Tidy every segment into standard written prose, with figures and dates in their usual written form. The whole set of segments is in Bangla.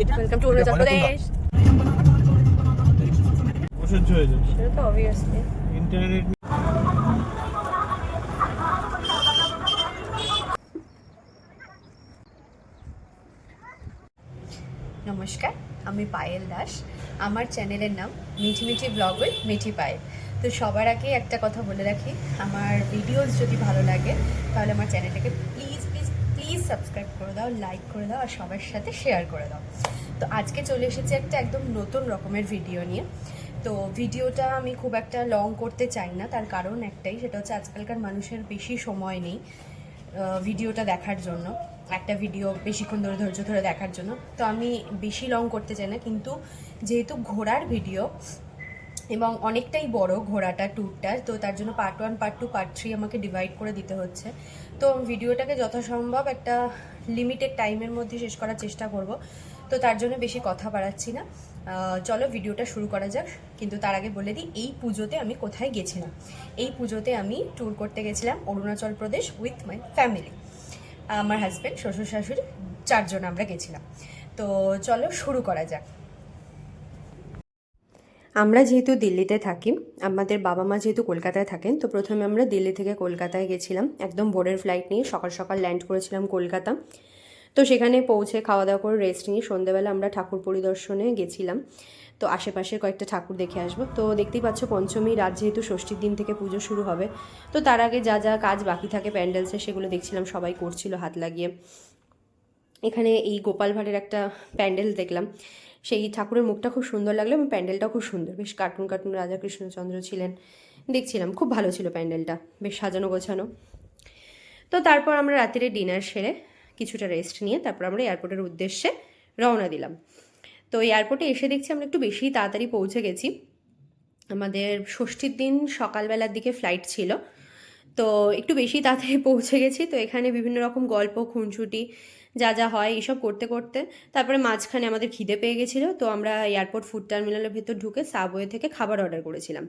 Welcome to Arunachal Pradesh. অসহ্য হয়ে যাবে সেটা তো অবভিয়াসলি। ইন্টারনেট। নমস্কার, আমি পায়েল দাস। আমার চ্যানেলের নাম মিঠি মিঠি ব্লগ উইথ মিঠি পায়েল। তো সবার আগে একটা কথা বলে রাখি, আমার ভিডিওস যদি ভালো লাগে তাহলে আমার চ্যানেলটাকে প্লিজ প্লিজ প্লিজ সাবস্ক্রাইব করে দাও, লাইক করে দাও আর সবার সাথে শেয়ার করে দাও। তো আজকে চলে এসেছি একটা একদম নতুন রকমের ভিডিও নিয়ে। তো ভিডিওটা আমি খুব একটা লং করতে চাই না, তার কারণ একটাই, সেটা হচ্ছে আজকালকার মানুষের বেশি সময় নেই ভিডিওটা দেখার জন্য, একটা ভিডিও বেশিক্ষণ ধরে ধৈর্য ধরে দেখার জন্য। তো আমি বেশি লং করতে চাই না, কিন্তু যেহেতু ঘোরার ভিডিও এবং অনেকটাই বড় ঘোরাটা ট্যুরটা, তো তার জন্য পার্ট 1, পার্ট 2, পার্ট 3 আমাকে ডিভাইড করে দিতে হচ্ছে। তো ভিডিওটাকে যথাসম্ভব একটা লিমিটেড টাইমের মধ্যে শেষ করার চেষ্টা করব। তো তার জন্য বেশি কথা বাড়াচ্ছি না, চলো ভিডিওটা শুরু করা যাক। কিন্তু তার আগে বলে দিই, এই পুজোতে আমি কোথায় গেছিলাম। এই পুজোতে আমি ট্যুর করতে গেছিলাম Arunachal Pradesh with my family. আমার হাজব্যান্ড, শ্বশুর শাশুড়ি, 4 জন আমরা গেছিলাম। তো চলো শুরু করা যাক। আমরা যেহেতু দিল্লিতে থাকি, আমাদের বাবা মা যেহেতু কলকাতায় থাকেন, তো প্রথমে আমরা দিল্লি থেকে কলকাতায় গেছিলাম একদম ভোরের ফ্লাইট নিয়ে। সকাল সকাল ল্যান্ড করেছিলাম কলকাতা। তো সেখানে পৌঁছে খাওয়া দাওয়া করে রেস্ট নিয়ে সন্ধ্যেবেলা আমরা ঠাকুর পরিদর্শনে গেছিলাম। তো আশেপাশের কয়েকটা ঠাকুর দেখে আসবো। তো দেখতেই পাচ্ছ, পঞ্চমী রাত যেহেতু ষষ্ঠীর দিন থেকে পুজো শুরু হবে, তো তার আগে যা যা কাজ বাকি থাকে প্যান্ডেলসে সেগুলো দেখছিলাম, সবাই করছিল হাত লাগিয়ে। এখানে এই গোপাল ভাঁড়ের একটা প্যান্ডেল দেখলাম, সেই ঠাকুরের মুখটা খুব সুন্দর লাগলো এবং প্যান্ডেলটাও খুব সুন্দর, বেশ কার্টুন কার্টুন রাজা কৃষ্ণচন্দ্র ছিলেন, দেখছিলাম খুব ভালো ছিল প্যান্ডেলটা, বেশ সাজানো গোছানো। তো তারপর আমরা রাত্রে ডিনার সেরে কিছুটা রেস্ট নিয়ে তারপর আমরা এয়ারপোর্টের উদ্দেশ্যে রওনা দিলাম। তো এয়ারপোর্টে এসে দেখছি আমরা একটু বেশি তাড়াতাড়ি পৌঁছে গেছি। আমাদের ষষ্ঠীর দিন সকালবেলার দিকে ফ্লাইট ছিল, তো একটু বেশি তাড়াতাড়ি পৌঁছে গেছি। তো এখানে বিভিন্ন রকম গল্প খুনসুটি যা যা হয় এইসব করতে করতে তারপরে মাঝখানে আমাদের খিদে পেয়ে গেছিলো। তো আমরা এয়ারপোর্ট ফুড টার্মিনালের ভেতর ঢুকে সাবওয়ে থেকে খাবার অর্ডার করেছিলাম।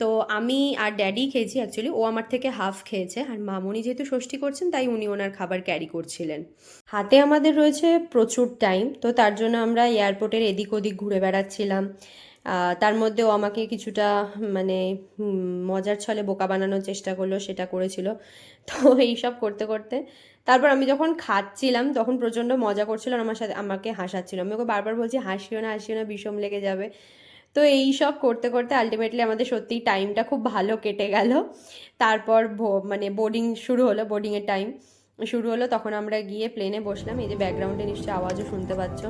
তো আমি আর ড্যাডি খেয়েছি, অ্যাকচুয়ালি ও আমার থেকে হাফ খেয়েছে, আর মামনি যেহেতু ষষ্ঠী করছেন তাই উনি ওনার খাবার ক্যারি করছিলেন। হাতে আমাদের রয়েছে প্রচুর টাইম, তো তার জন্য আমরা এয়ারপোর্টের এদিক ওদিক ঘুরে বেড়াচ্ছিলাম। তার মধ্যেও আমাকে কিছুটা মানে মজার ছলে বোকা বানানোর চেষ্টা করলো, সেটা করেছিল। তো এইসব করতে করতে তারপর আমি যখন খাচ্ছিলাম তখন প্রচণ্ড মজা করছিল আর আমার সাথে আমাকে হাসাচ্ছিল। আমি ওকে বারবার বলছি হাসিও না হাসিও না, বিষম লেগে যাবে। তো এই সব করতে করতে আলটিমেটলি আমাদের সত্যিই টাইমটা খুব ভালো কেটে গেল। তারপর মানে বোর্ডিং শুরু হলো, বোর্ডিংয়ের টাইম শুরু হলো, তখন আমরা গিয়ে প্লেনে বসলাম। এই যে ব্যাকগ্রাউন্ডে নিশ্চয়ই আওয়াজও শুনতে পাচ্ছ।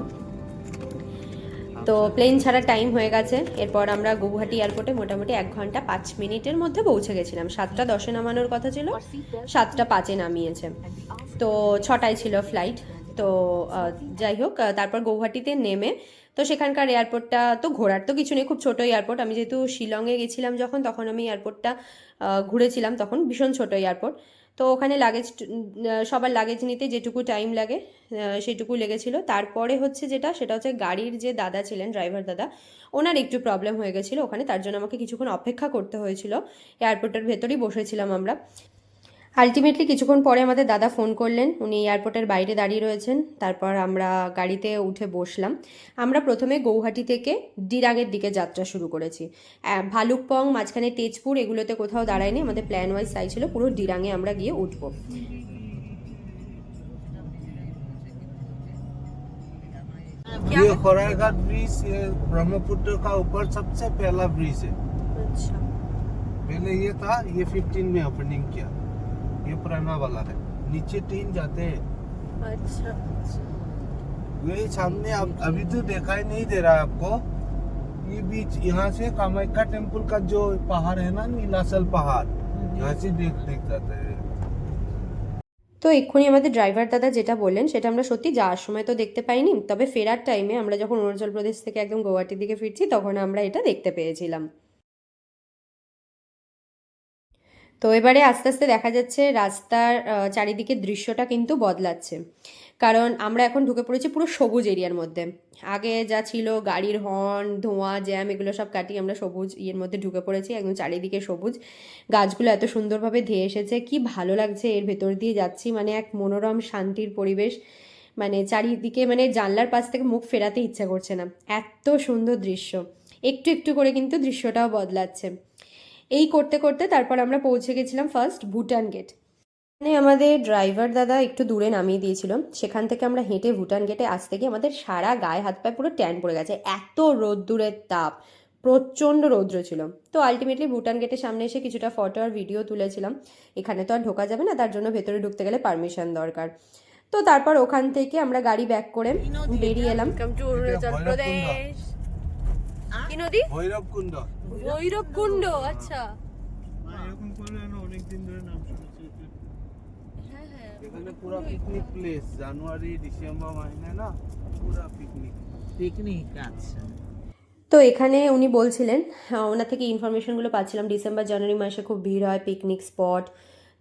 তো প্লেন ছাড়া টাইম হয়ে গেছে। এরপর আমরা গৌহাটি এয়ারপোর্টে মোটামুটি 1 ঘন্টা 5 মিনিটের মধ্যে পৌঁছে গেছিলাম। 7টা 10-এ নামানোর কথা ছিল, 7টা 5-এ নামিয়েছে। তো 6টায় ছিল ফ্লাইট। তো যাই হোক, তারপর গৌহাটিতে নেমে তো সেখানকার এয়ারপোর্টটা তো ঘোরার তো কিছু নেই, খুব ছোটো এয়ারপোর্ট। আমি যেহেতু শিলংয়ে গেছিলাম যখন, তখন আমি এয়ারপোর্টটা ঘুরেছিলাম, তখন ভীষণ ছোটো এয়ারপোর্ট। তো ওখানে লাগেজ, সবার লাগেজ নিতে যেটুকু টাইম লাগে সেটুকু লেগেছিল। তারপরে হচ্ছে সেটা হচ্ছে গাড়ির যে দাদা ছিলেন, ড্রাইভার দাদা, ওনার একটু প্রবলেম হয়ে গেছিলো ওখানে, তার জন্য আমাকে কিছুক্ষণ অপেক্ষা করতে হয়েছিল। এয়ারপোর্টের ভেতরেই বসেছিলাম আমরা। আলটিমেটলি কিছুক্ষণ পরে আমাদের দাদা ফোন করলেন, উনি এয়ারপোর্টের বাইরে দাঁড়িয়ে রয়েছেন। তারপর আমরা গাড়িতে উঠে বসলাম। আমরা প্রথমে গৌহাটি থেকে ডিরাংয়ের দিকে যাত্রা শুরু করেছি। ভালুকপং, মাঝখানে তেজপুর, এগুলোতে কোথাও দাঁড়ায়নি, আমাদের প্ল্যান ওয়াইজ তাই ছিল পুরো ডিরাংয়ে আমরা গিয়ে উঠবো। ये खोराईघाट ब्रिज, ये ब्रह्मपुत्र का ऊपर सबसे पहला ब्रिज है। अच्छा, पहले ये था, ये 15 में ओपनिंग किया। ये पुराना वाला है, नीचे ट्रेन जाते हैं। अच्छा, यही सामने अभी तो दिखाई नहीं दे रहा है आपको। ये बीच यहाँ से कामाख्या टेम्पल का जो पहाड़ है ना, नीलाचल पहाड़, यहाँ से देख जाते हैं। তো এক্ষুনি আমাদের ড্রাইভার দাদা যেটা বললেন সেটা আমরা সত্যি যাওয়ার সময় তো দেখতে পাইনি, তবে ফেরার টাইমে আমরা যখন অরুণাচল প্রদেশ থেকে একদম গৌহাটির দিকে ফিরছি তখন আমরা এটা দেখতে পেয়েছিলাম। তো এবারে আস্তে আস্তে দেখা যাচ্ছে রাস্তার চারিদিকের দৃশ্যটা কিন্তু বদলাচ্ছে, কারণ আমরা এখন ঢুকে পড়েছি পুরো সবুজ এরিয়ার মধ্যে। আগে যা ছিল গাড়ির হর্ন, ধোঁয়া, জ্যাম, এগুলো সব কাটিয়ে আমরা সবুজ ইয়ের মধ্যে ঢুকে পড়েছি, একদম চারিদিকে সবুজ। গাছগুলো এত সুন্দরভাবে ধেয়ে এসেছে, কি ভালো লাগছে এর ভেতর দিয়ে যাচ্ছি, মানে এক মনোরম শান্তির পরিবেশ। মানে চারিদিকে মানে জানলার পাশ থেকে মুখ ফেরাতে ইচ্ছা করছে না, এত সুন্দর দৃশ্য। একটু একটু করে কিন্তু দৃশ্যটাও বদলাচ্ছে। এই করতে করতে তারপর আমরা পৌঁছে গেছিলাম ফার্স্ট ভুটান গেট। মানে আমাদের ড্রাইভার দাদা একটু দূরে নামিয়ে দিয়েছিল, সেখান থেকে আমরা হেঁটে ভুটান গেটে আসতে গিয়ে আমাদের সারা গায়ে হাত পায়ে পুরো ট্যান পড়ে গেছে, এত রোদ্দুরের তাপ, প্রচণ্ড রৌদ্র ছিল। তো আলটিমেটলি ভুটান গেটের সামনে এসে কিছুটা ফটো আর ভিডিও তুলেছিলাম। এখানে তো আর ঢোকা যাবে না, তার জন্য ভেতরে ঢুকতে গেলে পারমিশন দরকার। তো তারপর ওখান থেকে আমরা গাড়ি ব্যাক করে বেরিয়ে এলাম। কি নদী? ভৈরব কুণ্ড। ভৈরব কুণ্ড, আচ্ছা। এরকম করলে না অনেকদিন ধরে নাম শুনেছি। এখানে পুরো পিকনিক প্লেস, জানুয়ারি ডিসেম্বর মাসে না পুরো পিকনিক। আচ্ছা। তো এখানে উনি বলছিলেন, ওনার থেকে ইনফরমেশনগুলো পাচ্ছিলাম, ডিসেম্বর জানুয়ারি মাসে খুব ভিড় হয়, পিকনিক স্পট,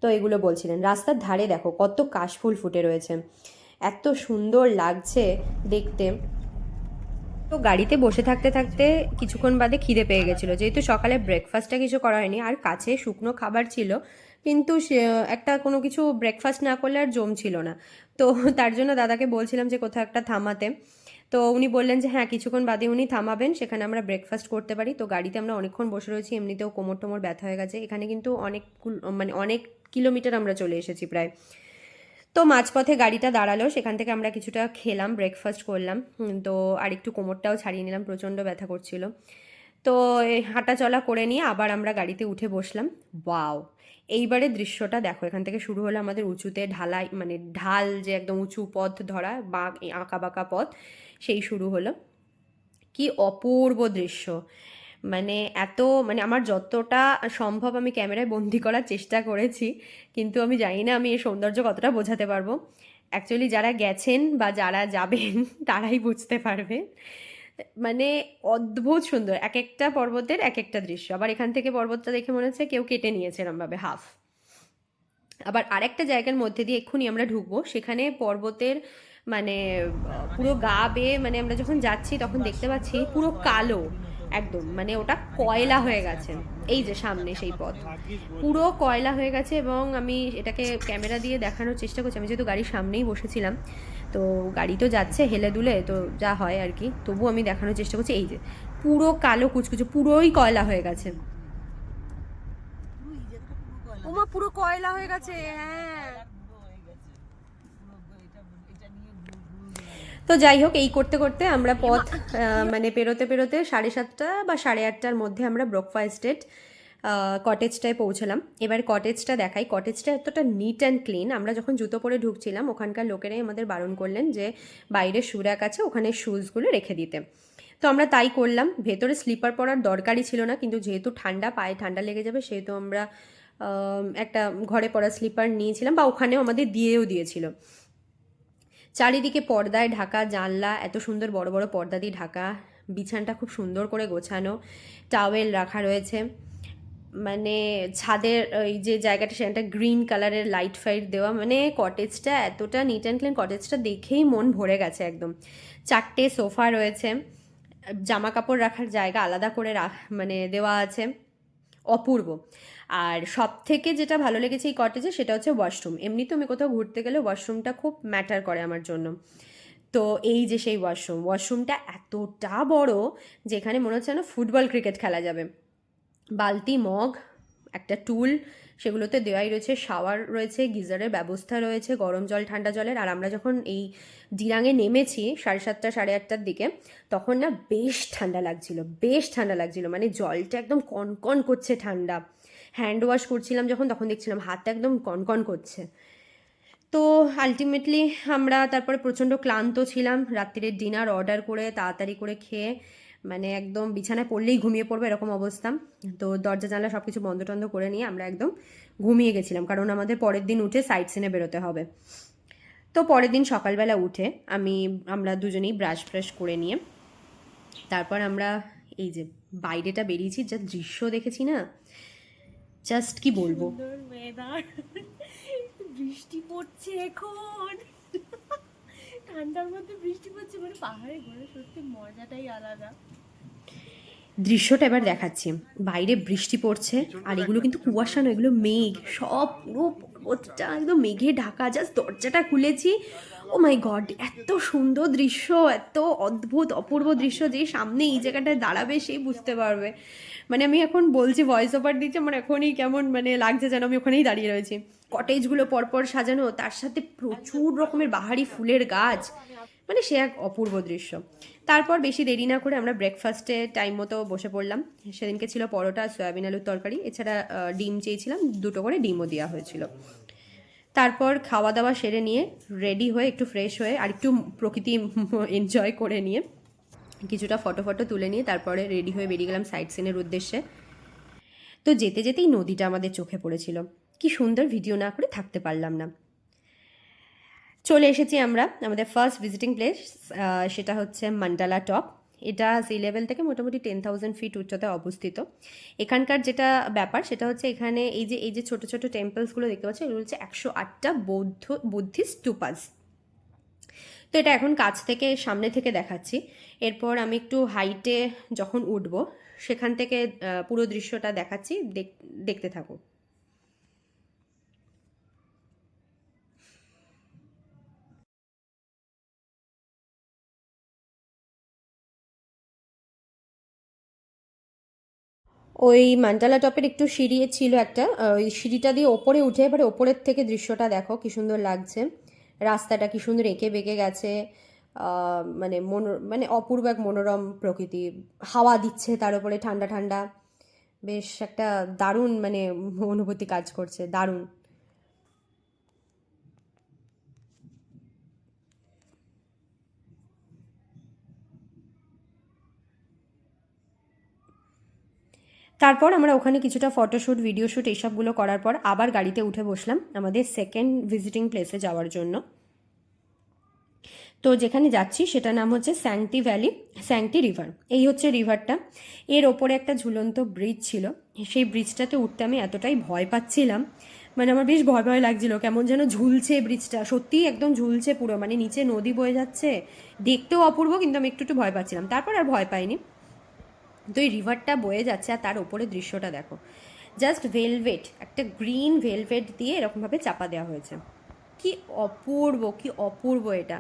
তো এগুলো বলছিলেন। রাস্তার ধারে দেখো কত কাশফুল ফুটে রয়েছে, এত সুন্দর লাগছে দেখতে। তো গাড়িতে বসে থাকতে থাকতে কিছুক্ষণ বাদে খিদে পেয়ে গেছিলো, যেহেতু সকালে ব্রেকফাস্টটা কিছু করা হয়নি, আর কাছে শুকনো খাবার ছিল, কিন্তু একটা কোনো কিছু ব্রেকফাস্ট না করলে আর জমছিল না। তো তার জন্য দাদাকে বলছিলাম যে কোথাও একটা থামাতে। তো উনি বললেন যে হ্যাঁ কিছুক্ষণ বাদে উনি থামাবেন, সেখানে আমরা ব্রেকফাস্ট করতে পারি। তো গাড়িতে আমরা অনেকক্ষণ বসে রয়েছি, এমনিতেও কোমর টোমর ব্যথা হয়ে গেছে। এখানে কিন্তু অনেক কিলোমিটার আমরা চলে এসেছি প্রায়। তো মাঝপথে গাড়িটা দাঁড়ালো, সেখান থেকে আমরা কিছুটা খেলাম, ব্রেকফাস্ট করলাম। তো আর একটু কোমরটাও ছাড়িয়ে নিলাম, প্রচণ্ড ব্যথা করছিল। তো এই হাঁটা চলা করে নিয়ে আবার আমরা গাড়িতে উঠে বসলাম। ওয়াও, এইবারে দৃশ্যটা দেখো, এখান থেকে শুরু হলো আমাদের উঁচুতে ঢালাই, মানে ঢাল, যে একদম উঁচু পথ ধরা, আঁকা বাঁকা পথ, সেই শুরু হলো। কি অপূর্ব দৃশ্য, মানে এত, মানে আমার যতটা সম্ভব আমি ক্যামেরায় বন্দি করার চেষ্টা করেছি, কিন্তু আমি জানি না আমি এর সৌন্দর্য কতটা বোঝাতে পারবো। অ্যাকচুয়ালি যারা গেছেন বা যারা যাবেন তারাই বুঝতে পারবে। মানে অদ্ভুত সুন্দর, এক একটা পর্বতের এক একটা দৃশ্য। আবার এখান থেকে পর্বতটা দেখে মনে হচ্ছে কেউ কেটে নিয়েছে এরমভাবে হাফ। আবার আরেকটা জায়গার মধ্যে দিয়ে এক্ষুনি আমরা ঢুকবো, সেখানে পর্বতের মানে পুরো গা বেয়ে, মানে আমরা যখন যাচ্ছি তখন দেখতে পাচ্ছি পুরো কালো একদম, মানে ওটা কয়লা হয়ে গেছে। এই যে সামনে সেই পথ পুরো কয়লা হয়ে গেছে, এবং আমি এটাকে ক্যামেরা দিয়ে দেখানোর চেষ্টা করছি। আমি যেহেতু গাড়ির সামনেই বসেছিলাম, তো গাড়ি তো যাচ্ছে হেলে দুলে, তো যা হয় আর কি, তবু আমি দেখানোর চেষ্টা করছি। এই যে পুরো কালো কুচকুচে, পুরোই কয়লা হয়ে গেছে। ওমা পুরো কয়লা হয়ে গেছে, হ্যাঁ। তো যাই হোক, এই করতে করতে আমরা পথ মানে পেরোতে পেরোতে 7:30 বা 8:30টার মধ্যে আমরা ব্রকফাস্টেড কটেজটায় পৌঁছলাম। এবার কটেজটা দেখাই। কটেজটা এতটা নিট অ্যান্ড ক্লিন। আমরা যখন জুতো পরে ঢুকছিলাম, ওখানকার লোকেরাই আমাদের বারণ করলেন যে বাইরে শু র্যাক আছে, ওখানে শুজগুলো রেখে দিতে। তো আমরা তাই করলাম। ভেতরে স্লিপার পরার দরকারই ছিল না, কিন্তু যেহেতু ঠান্ডা, পায়ে ঠান্ডা লেগে যাবে, সেহেতু আমরা একটা ঘরে পরা স্লিপার নিয়েছিলাম, বা ওখানেও আমাদের দিয়েছিল। চারিদিকে পর্দায় ঢাকা জানলা, এত সুন্দর বড় বড় পর্দা দিয়ে ঢাকা, বিছানটা খুব সুন্দর করে গোছানো, টাওয়েল রাখা রয়েছে। মানে ছাদের এই যে জায়গাটা, সেটা গ্রিন কালারের লাইট ফাইট দেওয়া, মানে কটেজটা এতটা নিট অ্যান্ড ক্লিন, কটেজটা দেখেই মন ভরে গেছে একদম। 4টে সোফা রয়েছে, জামা কাপড় রাখার জায়গা আলাদা করে মানে দেওয়া আছে, অপূর্ব। আর সব থেকে যেটা ভালো লেগেছে এই কটেজে, সেটা হচ্ছে ওয়াশরুম। এমনিতে আমি কোথাও ঘুরতে গেলে ওয়াশরুমটা খুব ম্যাটার করে আমার জন্য। তো এই যে সেই ওয়াশরুমটা এতটা বড়, যেখানে মনে হচ্ছে না ফুটবল ক্রিকেট খেলা যাবে। বালতি, মগ, একটা টুল, সেগুলোতে দেওয়াই রয়েছে। শাওয়ার রয়েছে, গিজারের ব্যবস্থা রয়েছে, গরম জল ঠান্ডা জলের। আর আমরা যখন এই দিরাঙে নেমেছি 7:30 8:30টার দিকে, তখন না বেশ ঠান্ডা লাগছিল, মানে জলটা একদম কনকন করছে ঠান্ডা। হ্যান্ড ওয়াশ করছিলাম যখন, তখন দেখছিলাম হাতটা একদম কনকন করছে। তো আলটিমেটলি আমরা তারপরে প্রচণ্ড ক্লান্ত ছিলাম, রাত্রিরের ডিনার অর্ডার করে তাড়াতাড়ি করে খেয়ে, মানে একদম বিছানায় পড়লেই ঘুমিয়ে পড়বো এরকম অবস্থা। তো দরজা জানলা সব কিছু বন্ধ টন্ধ করে নিয়ে আমরা একদম ঘুমিয়ে গেছিলাম, কারণ আমাদের পরের দিন উঠে সাইট সিনে বেরোতে হবে। তো পরের দিন সকালবেলা উঠে আমরা দুজনেই ব্রাশ করে নিয়ে তারপর আমরা এই যে বাইরেটা বেরিয়েছি, যা দৃশ্য দেখেছি না, জাস্ট কি বলবো। বৃষ্টি পড়ছে এখন, ঠান্ডার মধ্যে বৃষ্টি পড়ছে, মানে পাহাড়ে ঘোরা সত্যি মজাটাই আলাদা। দৃশ্যটা এবার দেখাচ্ছি। বাইরে বৃষ্টি পড়ছে, আর এগুলো কিন্তু কুয়াশা নয়, এগুলো মেঘ। সব পুরো পর্বতটা একদম মেঘে ঢাকা। জাস্ট দরজাটা খুলেছি, ও মাই গড, এত সুন্দর দৃশ্য, এত অদ্ভুত অপূর্ব দৃশ্য, যে সামনে এই জায়গাটায় দাঁড়াবে সেই বুঝতে পারবে। মানে আমি এখন বলছি, ভয়েস ওভার দিচ্ছি, আমার এখনই কেমন মানে লাগছে যেন আমি ওখানেই দাঁড়িয়ে রয়েছি। কটেজগুলো পরপর সাজানো, তার সাথে প্রচুর রকমের বাহারি ফুলের গাছ, মানে সে এক অপূর্ব দৃশ্য। তারপর বেশি দেরি না করে আমরা ব্রেকফাস্টে টাইম মতো বসে পড়লাম। সেদিনকে ছিল পরোটা, সয়াবিন আলুর তরকারি, এছাড়া ডিম চেয়েছিলাম, 2টো করে ডিমও দেওয়া হয়েছিল। তারপর খাওয়া দাওয়া সেরে নিয়ে রেডি হয়ে একটু ফ্রেশ হয়ে আর একটু প্রকৃতি এনজয় করে নিয়ে কিছুটা ফটো তুলে নিয়ে তারপরে রেডি হয়ে বেরিয়ে গেলাম সাইট সিনের উদ্দেশ্যে। তো যেতে যেতেই নদীটা আমাদের চোখে পড়েছিল, কি সুন্দর, ভিডিও না করে থাকতে পারলাম না। চলে এসেছি আমরা আমাদের ফার্স্ট ভিজিটিং প্লেস, সেটা হচ্ছে মান্ডালা টপ। এটা সি লেভেল থেকে মোটামুটি 10,000 ফিট উচ্চতায় অবস্থিত। এখানকার যেটা ব্যাপার সেটা হচ্ছে এখানে এই যে ছোট ছোট টেম্পলসগুলো দেখতে পাচ্ছ, এগুলো হচ্ছে 108টা বুদ্ধিস্ট স্তুপাস। তো এটা এখন কাছ থেকে সামনে থেকে দেখাচ্ছি। এরপর আমি একটু হাইটে যখন উঠবো সেখান থেকে পুরো দৃশ্যটা দেখাচ্ছি, দেখতে থাকো। ওই মান্টালা টপের একটু সিঁড়ি ছিল একটা, ওই সিঁড়িটা দিয়ে ওপরে উঠে এবারে ওপরের থেকে দৃশ্যটা দেখো কি সুন্দর লাগছে। রাস্তাটা কি সুন্দর এঁকে বেঁকে গেছে, মানে মানে অপূর্ব এক মনোরম প্রকৃতি, হাওয়া দিচ্ছে তার উপরে ঠান্ডা ঠান্ডা, বেশ একটা দারুণ মানে অনুভূতি কাজ করছে, দারুণ। তারপর আমরা ওখানে কিছুটা ফটোশ্যুট, ভিডিও শ্যুট এইসবগুলো করার পর আবার গাড়িতে উঠে বসলাম আমাদের সেকেন্ড ভিজিটিং প্লেসে যাওয়ার জন্য। তো যেখানে যাচ্ছি সেটার নাম হচ্ছে স্যাংটি ভ্যালি, স্যাংটি রিভার। এই হচ্ছে রিভারটা, এর ওপরে একটা ঝুলন্ত ব্রিজ ছিল। সেই ব্রিজটাতে উঠতে আমি এতটাই ভয় পাচ্ছিলাম, মানে আমার বেশ ভয় ভয় লাগছিল, কেমন যেন ঝুলছে ব্রিজটা, সত্যিই একদম ঝুলছে পুরো, মানে নিচে নদী বয়ে যাচ্ছে, দেখতেও অপূর্ব, কিন্তু আমি একটু একটু ভয় পাচ্ছিলাম। তারপর আর ভয় পাইনি। তো এই রিভারটা বয়ে যাচ্ছে আর তার ওপরে দৃশ্যটা দেখো, জাস্ট ভেলভেট, একটা গ্রিন ভেলভেট দিয়ে এরকমভাবে চাপা দেওয়া হয়েছে, কি অপূর্ব, কি অপূর্ব এটা।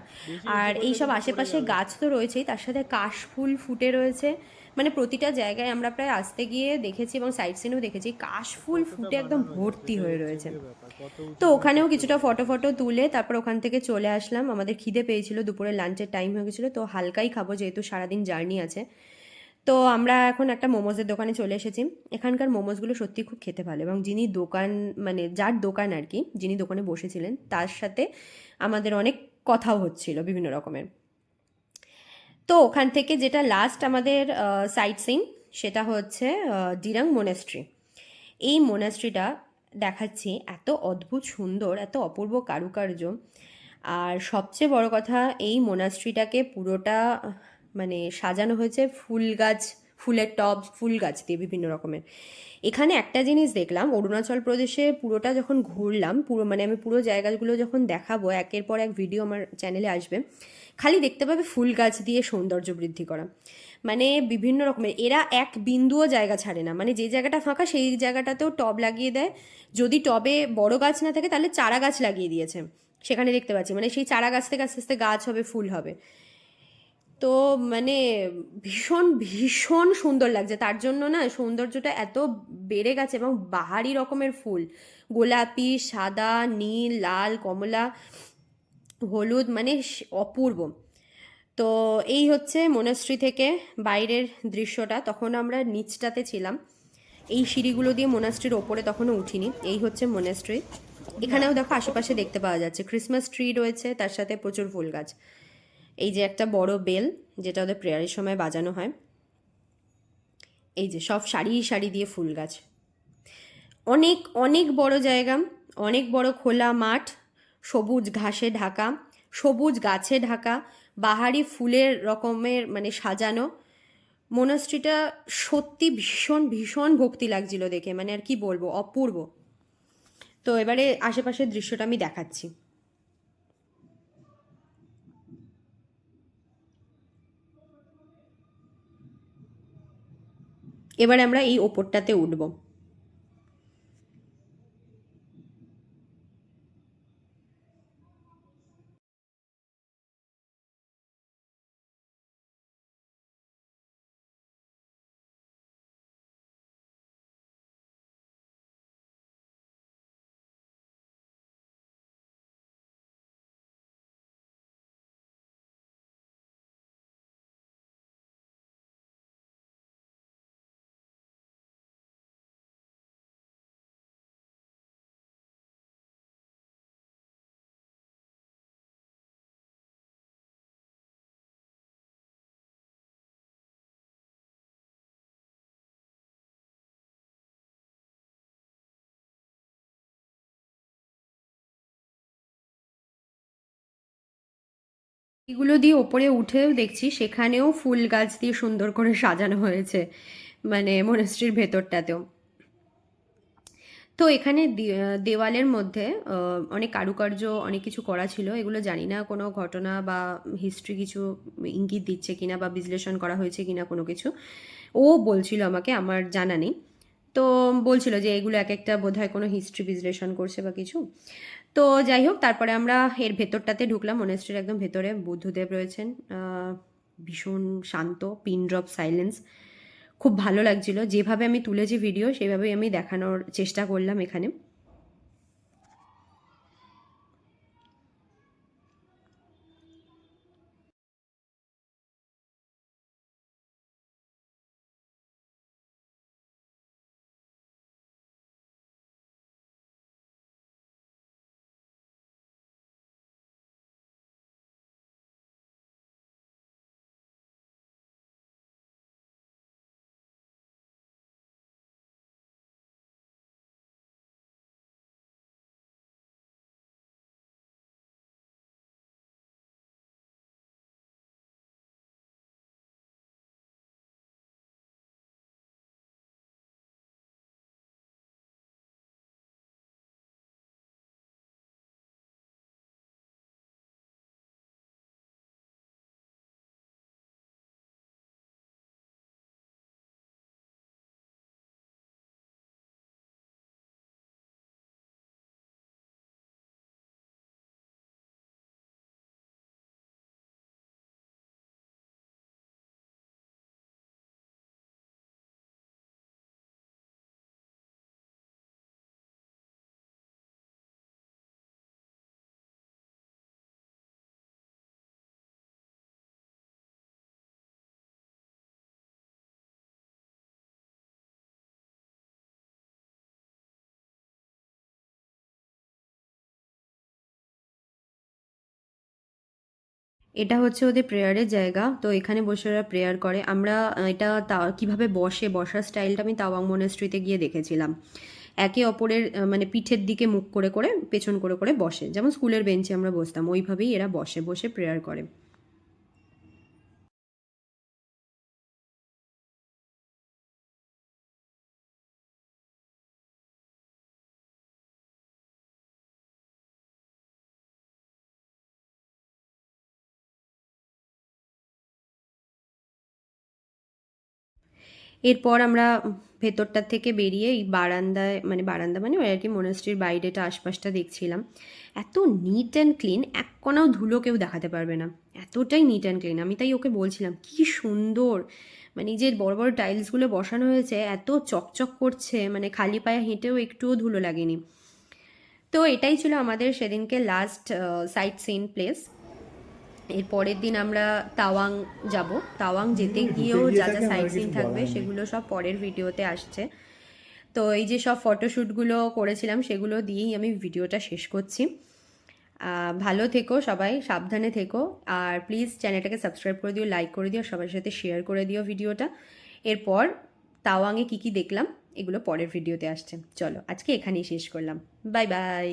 আর এইসব আশেপাশে গাছ তো রয়েছেই, তার সাথে কাশফুল ফুটে রয়েছে, মানে প্রতিটা জায়গায় আমরা প্রায় আসতে গিয়ে দেখেছি এবং সাইট সিনেও দেখেছি কাশফুল ফুটে একদম ভর্তি হয়ে রয়েছে। তো ওখানেও কিছুটা ফটো তুলে তারপর ওখান থেকে চলে আসলাম। আমাদের খিদে পেয়েছিল, দুপুরে লাঞ্চের টাইম হয়ে গেছিলো, তো হালকাই খাবো যেহেতু সারাদিন জার্নি আছে। তো আমরা এখন একটা মোমোজের দোকানে চলে এসেছি। এখানকার মোমোজগুলো সত্যি খুব খেতে ভালো, এবং যিনি দোকান মানে যার দোকান আর কি, যিনি দোকানে বসেছিলেন তার সাথে আমাদের অনেক কথাও হচ্ছিল বিভিন্ন রকমের। তো ওখান থেকে যেটা লাস্ট আমাদের সাইট সিন সেটা হচ্ছে ডিরাং মোনাস্ট্রি। এই মোনাস্ট্রিটা দেখাচ্ছি, এত অদ্ভুত সুন্দর, এত অপূর্ব কারুকার্য। আর সবচেয়ে বড় কথা, এই মোনাস্ট্রিটাকে পুরোটা মানে সাজানো হয়েছে ফুল গাছ, ফুলের টব, ফুল গাছ দিয়ে বিভিন্ন রকমের। এখানে একটা জিনিস দেখলাম, অরুণাচল প্রদেশে পুরোটা যখন ঘুরলাম, পুরো মানে আমি পুরো জায়গাগুলো যখন দেখাবো, একের পর এক ভিডিও আমার চ্যানেলে আসবে, খালি দেখতে পাবে ফুল গাছ দিয়ে সৌন্দর্য বৃদ্ধি করা, মানে বিভিন্ন রকমের। এরা এক বিন্দুও জায়গা ছাড়ে না, মানে যে জায়গাটা ফাঁকা সেই জায়গাটাতেও টব লাগিয়ে দেয়, যদি টবে বড় গাছ না থাকে তাহলে চারা গাছ লাগিয়ে দিয়েছে সেখানে দেখতে পাচ্ছি, মানে সেই চারা গাছ থেকে আস্তে আস্তে গাছ হবে, ফুল হবে। তো মানে ভীষণ ভীষণ সুন্দর লাগছে, তার জন্য না সৌন্দর্যটা এত বেড়ে গেছে, এবং বাহারি রকমের ফুল, গোলাপি, সাদা, নীল, লাল, কমলা, হলুদ, মানে অপূর্ব। তো এই হচ্ছে মোনাস্ট্রি থেকে বাইরের দৃশ্যটা। তখন আমরা নিচটাতে ছিলাম, এই সিঁড়িগুলো দিয়ে মোনাস্ট্রির ওপরে তখনও উঠিনি। এই হচ্ছে মোনাস্ট্রি। এখানেও দেখো আশেপাশে দেখতে পাওয়া যাচ্ছে ক্রিসমাস ট্রি রয়েছে, তার সাথে প্রচুর ফুল গাছ। এই যে একটা বড় বেল, যেটা ওদের প্রেয়ারের সময় বাজানো হয়। এই যে সব সারি সারি দিয়ে ফুল গাছ, অনেক অনেক বড় জায়গা, অনেক বড় খোলা মাঠ, সবুজ ঘাসে ঢাকা, সবুজ গাছে ঢাকা, বাহারি ফুলের রকমের মানে সাজানো। মোনাস্ট্রিটা সত্যি ভীষণ ভীষণ ভক্তি লাগছিল দেখে, মানে আর কি বলবো, অপূর্ব। তো এবারে আশেপাশের দৃশ্যটা আমি দেখাচ্ছি। এবারে আমরা এই ওপরটাতে উঠবো। এগুলো দিয়ে ওপরে উঠেও দেখছি সেখানেও ফুল গাছ দিয়ে সুন্দর করে সাজানো হয়েছে, মানে মনেস্ট্রির ভেতরটাতেও। তো এখানে দেওয়ালের মধ্যে অনেক কারুকার্য অনেক কিছু করা ছিল, এগুলো জানি না কোনো ঘটনা বা হিস্ট্রি কিছু ইঙ্গিত দিচ্ছে কিনা বা বিশ্লেষণ করা হয়েছে কিনা কোনো কিছু। ও বলছিল আমাকে, আমার জানা নেই। তো বলছিল যে এগুলো এক একটা বোধহয় কোনো হিস্ট্রি বিশ্লেষণ করছে বা কিছু। তো যাই হোক, তারপরে আমরা এর ভেতরটাতে ঢুকলাম, মনেস্ট্রির একদম ভেতরে বুদ্ধদেব রয়েছেন। ভীষণ শান্ত, পিন ড্রপ সাইলেন্স, খুব ভালো লাগছিল। যেভাবে আমি তুলেছি ভিডিও সেভাবেই আমি দেখানোর চেষ্টা করলাম এখানে। এটা হচ্ছে ওদের প্রেয়ারের জায়গা, তো এখানে বসে ওরা প্রেয়ার করে। আমরা এটা কিভাবে বসার স্টাইলটা আমি তাওয়াং মনেস্ট্রিতে গিয়ে দেখেছিলাম। একে অপরের মানে পিঠের দিকে মুখ করে করে পেছন করে করে বসে, যেমন স্কুলের বেঞ্চে আমরা বসতাম ওইভাবেই এরা বসে বসে প্রেয়ার করে। এরপর আমরা ভেতরটার থেকে বেরিয়ে এই বারান্দায়, মানে বারান্দা মানে ওই আর কি মনেস্ট্রির বাইরেটা আশপাশটা দেখছিলাম। এত নিট অ্যান্ড ক্লিন, এক কণাও ধুলো কেউ দেখাতে পারবে না, এতটাই নিট অ্যান্ড ক্লিন। আমি তাই ওকে বলছিলাম কি সুন্দর, মানে এই যে বড় বড় টাইলসগুলো বসানো হয়েছে এত চকচক করছে, মানে খালি পায়ে হেঁটেও একটুও ধুলো লাগেনি। তো এটাই ছিল আমাদের সেদিনকে লাস্ট সাইট সিন প্লেস। এর পরের দিন আমরা তাওয়াং যাব। তাওয়াং যেতে গিয়েও যা যা সাইট সিন থাকবে সেগুলো সব পরের ভিডিওতে আসছে। তো এই যে সব ফটোশ্যুটগুলো করেছিলাম সেগুলো দিয়েই আমি ভিডিওটা শেষ করছি। ভালো থেকো সবাই, সাবধানে থেকো, আর প্লিজ চ্যানেলটাকে সাবস্ক্রাইব করে দিও, লাইক করে দিও, সবার সাথে শেয়ার করে দিও ভিডিওটা। এরপর তাওয়াংয়ে কী কী দেখলাম এগুলো পরের ভিডিওতে আসছে। চলো আজকে এখানেই শেষ করলাম, বাই বাই।